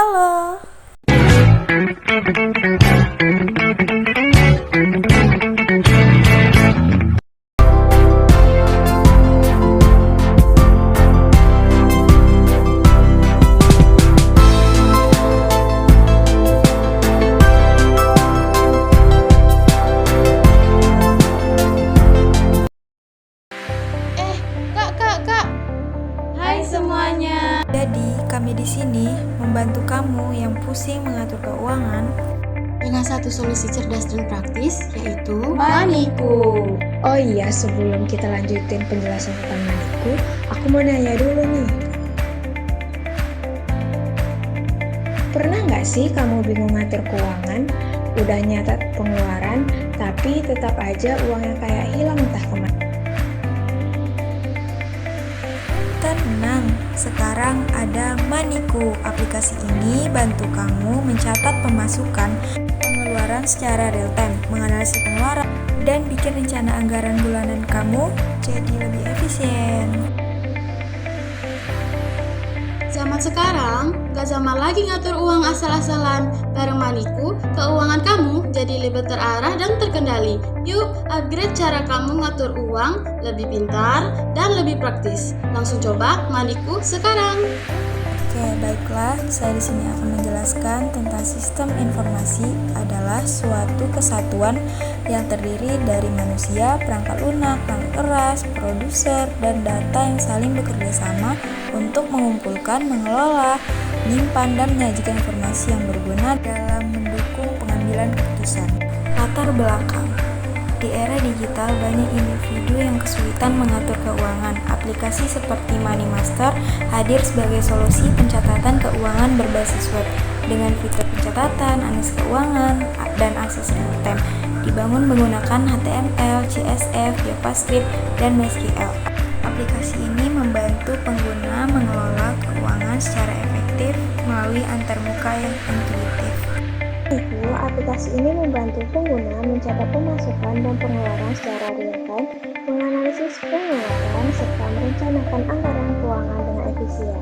Halo. Kak. Hai semuanya. Jadi, kami di sini membantu kamu yang pusing mengatur keuangan Dengan satu solusi cerdas dan praktis, yaitu Maniku. Oh iya, sebelum kita lanjutin penjelasan tentang Maniku, aku mau nanya dulu nih. Pernah nggak sih kamu bingung ngatur keuangan? Udah nyatat pengeluaran, tapi tetap aja uangnya kayak hilang entah kemana. Tenang, sekarang ada Maniku. Aplikasi ini bantu kamu mencatat pemasukan, pengeluaran secara real time, menganalisis pengeluaran, dan bikin rencana anggaran bulanan kamu jadi lebih efisien. Zaman sekarang, gak zaman lagi ngatur uang asal-asalan. Bareng Maniku, keuangan kamu jadi lebih terarah dan terkendali. Yuk, upgrade cara kamu ngatur uang lebih pintar dan lebih praktis. Langsung coba Maniku sekarang. Oke, baiklah. Saya di sini akan menjelaskan tentang sistem informasi adalah suatu kesatuan yang terdiri dari manusia, perangkat lunak, perangkat keras, produser, dan data yang saling bekerja sama untuk mengumpulkan, mengelola, menyimpan, dan menyajikan informasi yang berguna dalam mendukung pengambilan keputusan. Latar belakang. Di era digital, banyak individu yang kesulitan mengatur keuangan. Aplikasi seperti Money Master hadir sebagai solusi pencatatan keuangan berbasis web dengan fitur pencatatan, analisis keuangan, dan akses real time. Dibangun menggunakan HTML, CSS, JavaScript, dan MySQL. Aplikasi ini membantu pengguna mengelola keuangan secara efektif melalui antarmuka yang intuitif. Aplikasi ini membantu pengguna mencatat pemasukan dan pengeluaran secara real time, menganalisis pengeluaran, serta merencanakan anggaran keuangan dengan efisien.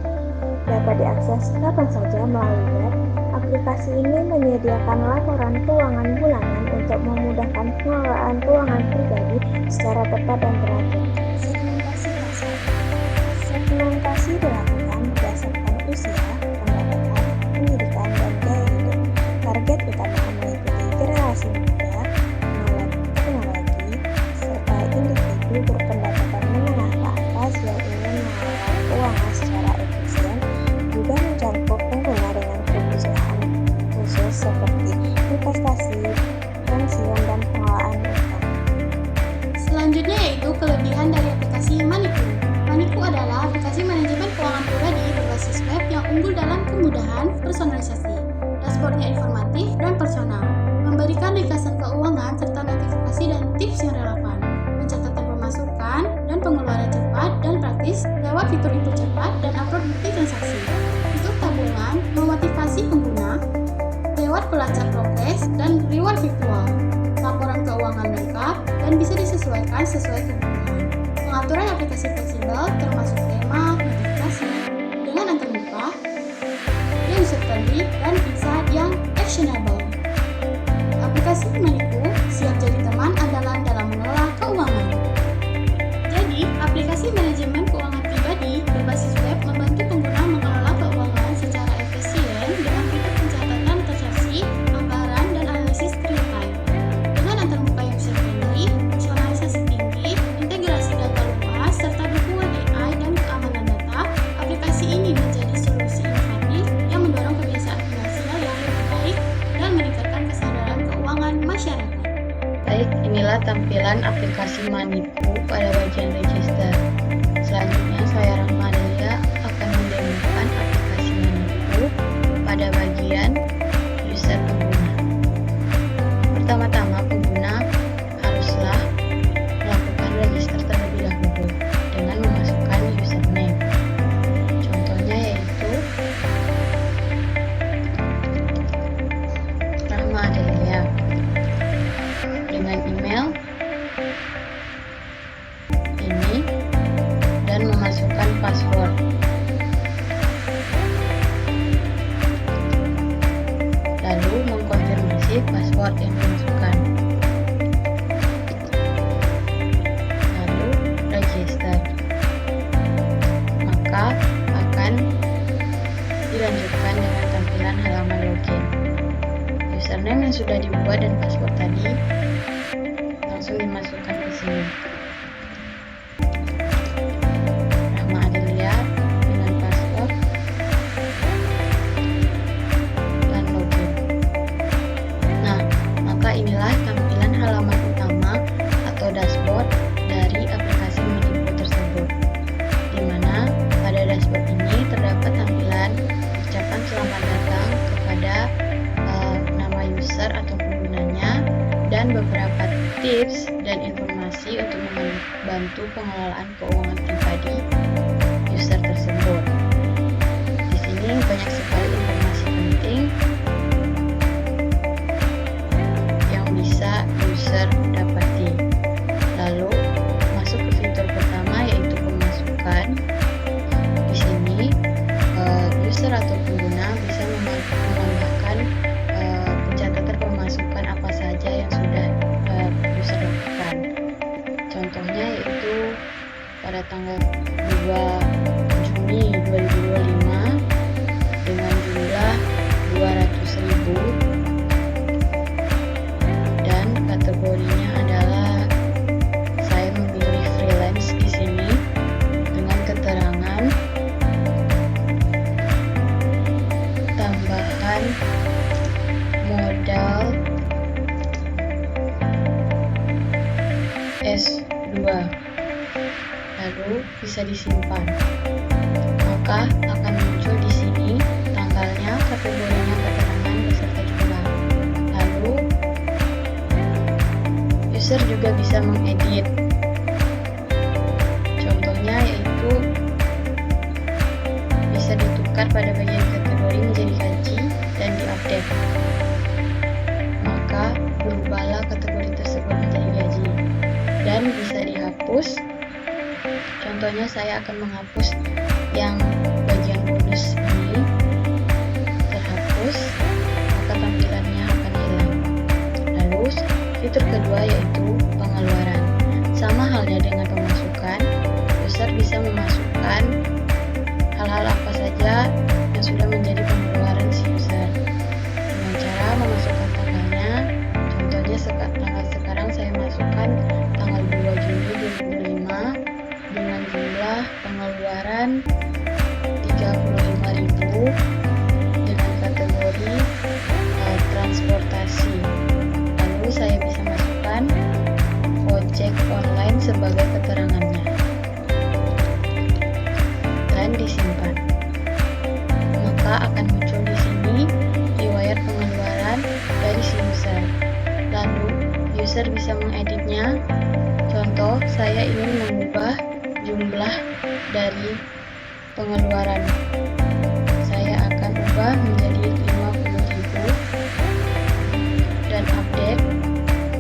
Dapat diakses kapan saja melalui web. Aplikasi ini menyediakan laporan keuangan bulanan untuk memudahkan pengelolaan keuangan pribadi secara tepat dan teratur. Segmentasi pasar. Segmentasi dilakukan berdasarkan usia, pendapatan, pendidikan, dan gaya hidup. Target utama meliputi generasi muda, melek teknologi, serta individu berpendapatan menengah ke atas yang ingin mengelola keuangan secara efisien, juga mencakup pengguna dengan kebutuhan khusus seperti investasi, pensiun, dan pengelolaan utang. Selanjutnya yaitu kelebihan dari aplikasi Maniku. Maniku adalah aplikasi manajemen keuangan pribadi berbasis web yang unggul dalam kemudahan personalisasi. Dashboardnya informatif dan personal, memberikan ringkasan keuangan serta notifikasi dan tips yang relevan, pencatatan pemasukan dan pengeluaran cepat dan praktis lewat fitur input cepat dan upload bukti transaksi. Fitur tabungan memotivasi pengguna lewat pelacak progres dan reward virtual, laporan keuangan lengkap dan bisa disesuaikan sesuai kebutuhan. Pengaturan aplikasi fleksibel termasuk tema, notifikasi, dengan antarmuka, yang user-friendly dan insight yang actionable. Aplikasi Maniku siap jadi teman andalan dalam mengelola keuangan. Jadi, aplikasi manajemen keuangan pribadi berbasis web membantu pengguna mengelola keuangan secara efisien dengan fitur pencatatan transaksi, anggaran, dan analisis real time. Dengan antarmuka yang user-friendly, personalisasi tinggi, integrasi data luas, serta dukungan AI dan keamanan data, aplikasi ini menjadi solusi inovatif yang mendorong kebiasaan finansial yang lebih baik dan meningkatkan kesadaran keuangan masyarakat. Baik, inilah tampilan aplikasi Maniku pada bagian register. Selanjutnya saya Rahmadelia akan mendemokan aplikasi Maniku pada bagian user pengguna. Pertama-tama pengguna haruslah melakukan register terlebih dahulu dengan memasukkan username. Contohnya yaitu Rahmadelia dengan email informasi password yang dimasukkan. Lalu register. Maka akan dilanjutkan dengan tampilan halaman login. Username yang sudah dibuat dan password tadi langsung dimasukkan ke sini. Rahma Adelia dengan password dan login. Nah, maka inilah tampilan halaman utama atau dashboard dari aplikasi Manipu tersebut. Di mana pada dashboard ini terdapat tampilan ucapan selamat datang kepada nama user atau penggunanya dan beberapa tips dan informasi untuk membantu pengelolaan keuangan pribadi user tersebut. Di sini banyak sekali informasi penting yang bisa user dapati. Lalu masuk ke fitur pertama yaitu pemasukan. Di sini user atau pengguna bisa menambahkan pencatatan pemasukan apa saja yang sudah user lakukan. Contohnya yaitu pada tanggal 2 Juni 2025 dengan jumlah 200.000 dan kategorinya adalah saya memilih freelance di sini dengan keterangan tambahan modal S2, lalu bisa disimpan. Maka akan muncul di sini tanggalnya, kategorinya, keterangan beserta jumlah. Lalu user juga bisa mengedit. Contohnya yaitu bisa ditukar pada bagian kategori menjadi gaji dan diupdate. Maka berubahlah kategori tersebut menjadi gaji dan bisa dihapus. Contohnya saya akan menghapus yang bagian bonus ini, terhapus, maka tampilannya akan hilang. Lalu fitur kedua yaitu pengeluaran. Sama halnya dengan pemasukan, user bisa memasukkan hal-hal apa saja yang sudah menjadi pengeluaran si user dengan cara memasukkan tanggalnya. Contohnya tanggal sekarang saya masukkan tanggal 2 Juni 2005 dengan jumlah pengeluaran 35.000 dengan kategori transportasi. Lalu saya bisa masukkan ojek online sebagai keterangannya dan disimpan. Maka akan muncul di sini riwayat pengeluaran dari si user. Lalu user bisa mengeditnya. Contoh, saya ingin mengubah jumlah dari pengeluaran. Saya akan ubah menjadi 50.000 dan update.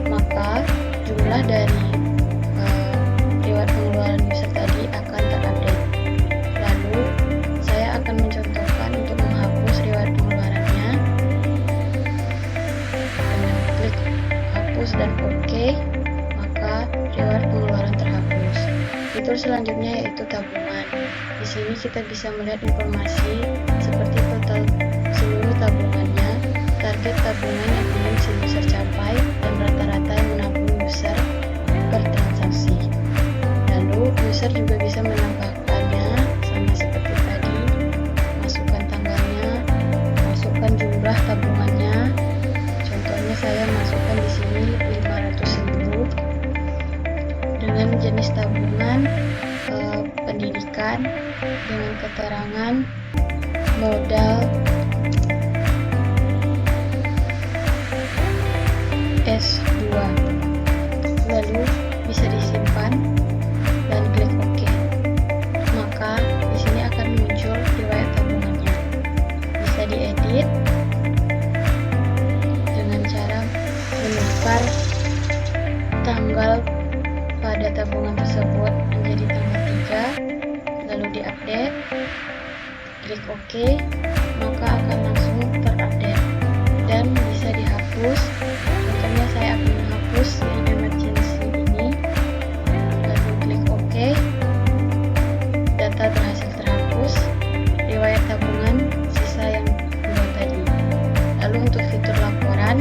Maka jumlah dari riwayat pengeluaran user tadi akan terupdate. Lalu saya akan mencontohkan untuk menghapus riwayat pengeluarannya dengan klik hapus dan OK, maka riwayat pengeluaran terhapus. Fitur selanjutnya yaitu tabungan. Di sini kita bisa melihat informasi seperti total seluruh tabungannya, target tabungan yang ingin si user capai, dan rata-rata yang menabung user per transaksi. Lalu user juga bisa menambahkannya sama seperti tadi, masukkan tanggalnya, masukkan jumlah tabungannya. Contohnya saya masukkan di sini 500.000 dengan jenis tabungan pendidikan dengan keterangan modal S2. Lalu bisa disimpan dan klik OK. Maka di sini akan muncul riwayat tabungannya. Bisa diedit dengan cara menukar tanggal pada tabungan tersebut menjadi tanggal 3, lalu diupdate, klik OK, maka akan langsung terupdate dan bisa dihapus terhapus. Contohnya saya akan menghapus yang emergency ini, lalu klik OK. Data berhasil terhapus, riwayat tabungan sisa yang 2 tadi. Lalu untuk fitur laporan,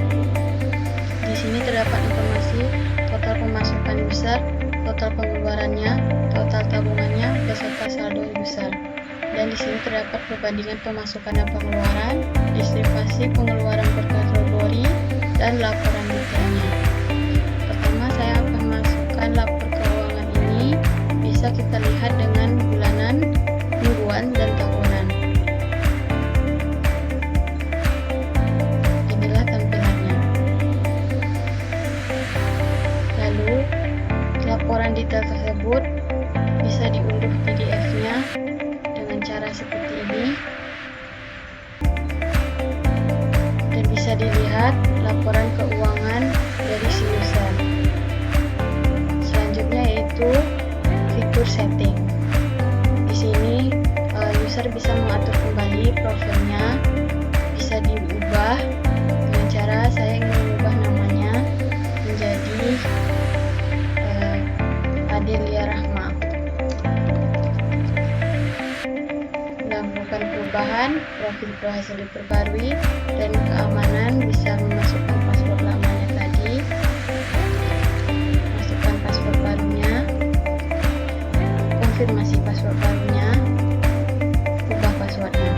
di sini terdapat informasi total pemasukan user, total pengeluarannya, total tabungannya, beserta saldo user. Dan di sini terdapat perbandingan pemasukan dan pengeluaran, distribusi pengeluaran per kategori, dan laporan detailnya. Pertama, saya akan masukkan lapor keuangan ini. Bisa kita lihat dengan bulanan, mingguan, dan tahunan. Inilah tampilannya. Lalu, laporan detail tersebut bisa diunduh PDF-nya dengan cara seperti ini, dan bisa dilihat laporan keuangan dari si user. Selanjutnya yaitu fitur setting. Di sini user bisa mengatur kembali profilnya, bisa diubah dengan cara saya ingin mengubah namanya menjadi Adelia Rahma. Melakukan perubahan, profil berhasil diperbarui, dan keamanan bisa memasukkan password lamanya tadi, masukkan password barunya, konfirmasi password barunya, ubah passwordnya.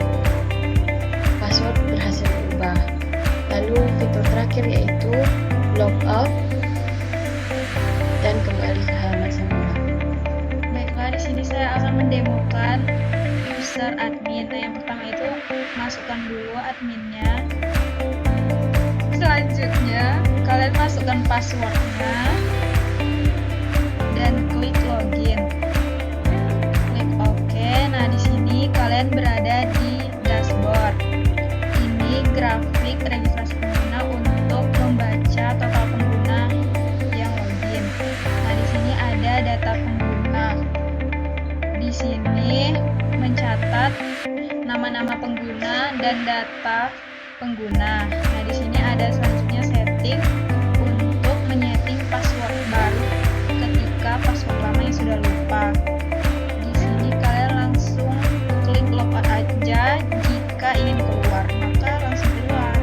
Password berhasil diubah. Lalu fitur terakhir yaitu logout dan kembali ke halaman semula. Baiklah, di sini saya akan mendemokan user admin. Nah, yang pertama itu masukkan dulu adminnya. Selanjutnya kalian masukkan passwordnya dan klik login. Klik OK. Nah, di sini kalian berada di dashboard. Ini grafik registrasi pengguna untuk membaca total pengguna yang login. Nah, di sini ada data pengguna. Di sini mencatat nama-nama pengguna dan data pengguna. Nah, di sini ada selanjutnya setting untuk menyeting password baru ketika password lama yang sudah lupa. Di sini kalian langsung klik logout aja jika ingin keluar, maka langsung keluar.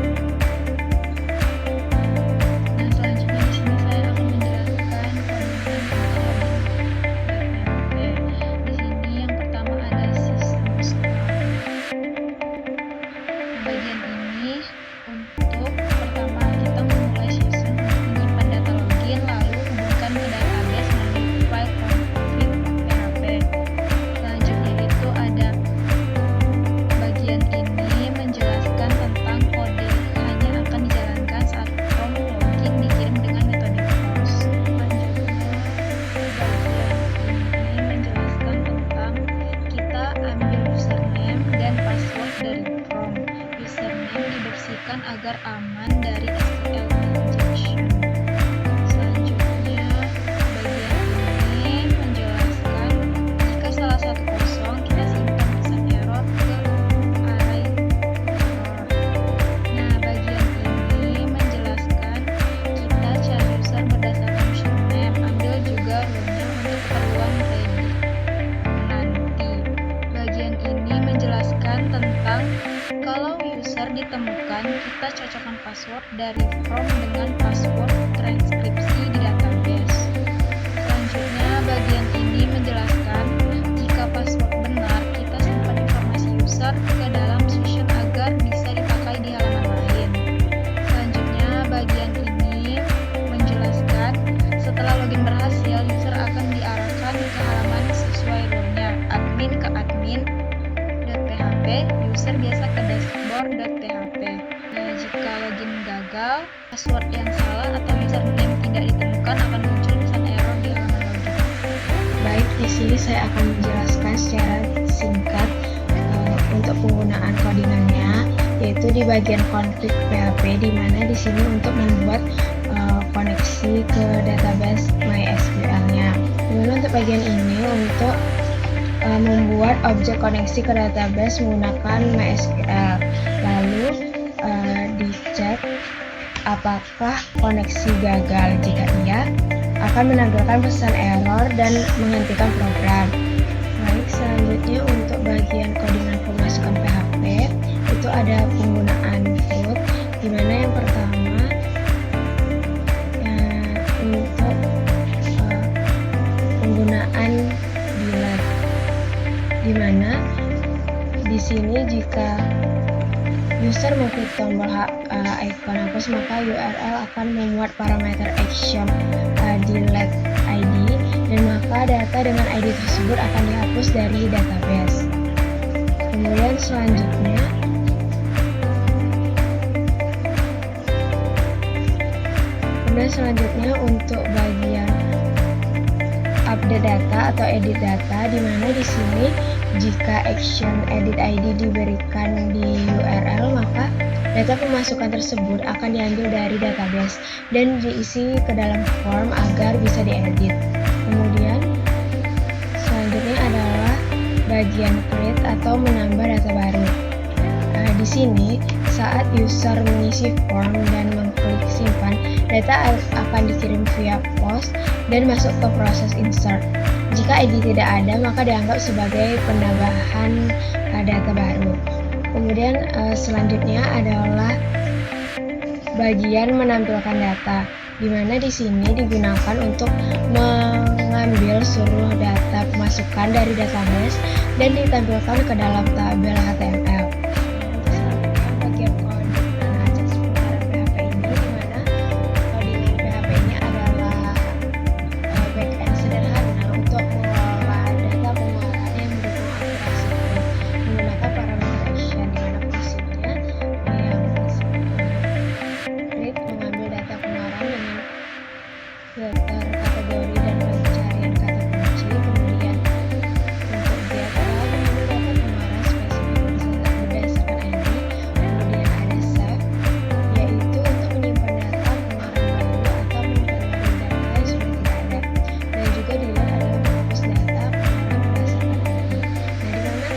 Nah, selanjutnya di sini saya akan menjelaskan penggunaan login. Di sini yang pertama ada sistem sekarang. Bagian ini untuk pertama kita memulai season untuk menyimpan data login, lalu hubungkan ke database melalui file config PHP. Selanjutnya itu ada bagian ini menjelaskan tentang kode hanya akan dijalankan saat form login dikirim dengan metode post. Selanjutnya bagian ini menjelaskan tentang kita ambil username dan password dari form. Username dibersihkan agar aman dari SQL injection. Selanjutnya bagian ini menjelaskan jika salah satu kosong kita simpan pesan error ke array error. Nah, bagian ini menjelaskan kita cari user berdasarkan username, ambil juga row-nya untuk keperluan ready nanti. Bagian ini menjelaskan tentang kalau user ditemukan, kita cocokkan password dari form dengan password transkripsi di database. Selanjutnya, bagian ini menjelaskan jika password benar, kita simpan informasi user ke dalam session agar bisa dipakai di halaman lain. Selanjutnya, bagian ini menjelaskan setelah login berhasil, user akan diarahkan ke halaman sesuai role-nya, admin ke admin.php, user biasa ke dashboard.php. Nah, jika login gagal, password yang salah atau username tidak ditemukan akan muncul pesan error di halaman login. Baik, di sini saya akan menjelaskan secara singkat untuk penggunaan codingannya, yaitu di bagian config PHP, di mana di sini untuk membuat koneksi ke database MySQL-nya. Kemudian untuk bagian ini untuk membuat objek koneksi ke database menggunakan MySQL. Lalu dicek apakah koneksi gagal. Jika iya, akan menampilkan pesan error dan menghentikan program. Baik, selanjutnya untuk bagian codingan pemasukan PHP itu ada penggunaan root, di mana yang pertama untuk penggunaan delete, di mana di sini jika user mengklik tombol icon hapus, maka URL akan memuat parameter action delete ID, dan maka data dengan ID tersebut akan dihapus dari database. Kemudian selanjutnya untuk bagian update data atau edit data, di mana di sini jika action edit ID diberikan di URL, maka data pemasukan tersebut akan diambil dari database dan diisi ke dalam form agar bisa diedit. Kemudian selanjutnya adalah bagian create atau menambah data baru. Di sini saat user mengisi form dan mengklik simpan, data akan dikirim via post dan masuk ke proses insert. Jika ID tidak ada, maka dianggap sebagai penambahan data baru. Kemudian selanjutnya adalah bagian menampilkan data, di mana di sini digunakan untuk mengambil seluruh data pemasukan dari database dan ditampilkan ke dalam tabel HTML. Bagian codingan acak seputaran PHP ini, di mana codingan PHP ini adalah backend sederhana untuk mengelola data pengeluaran yang mendukung operasi code menggunakan parameter action, di mana fungsinya yang create mengambil data pengeluaran dengan filter kategori dan pencarian kata kunci. Kemudian untuk get adalah mengambil data pengeluaran spesifik berdasarkan ID. Kemudian ada save, yaitu untuk menyimpan data pengeluaran baru atau memperbarui data yang sudah tidak ada. Dan juga delete adalah menghapus data pengeluaran berdasarkan ID. Nah, di mana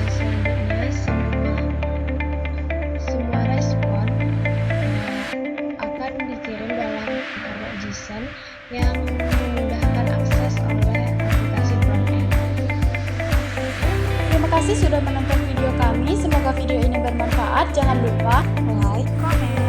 selanjutnya semua respon akan dikirim dalam format JSON yang memudahkan akses oleh aplikasi front-end. Terima kasih sudah menonton video kami. Semoga video ini bermanfaat. Jangan lupa Like, comment,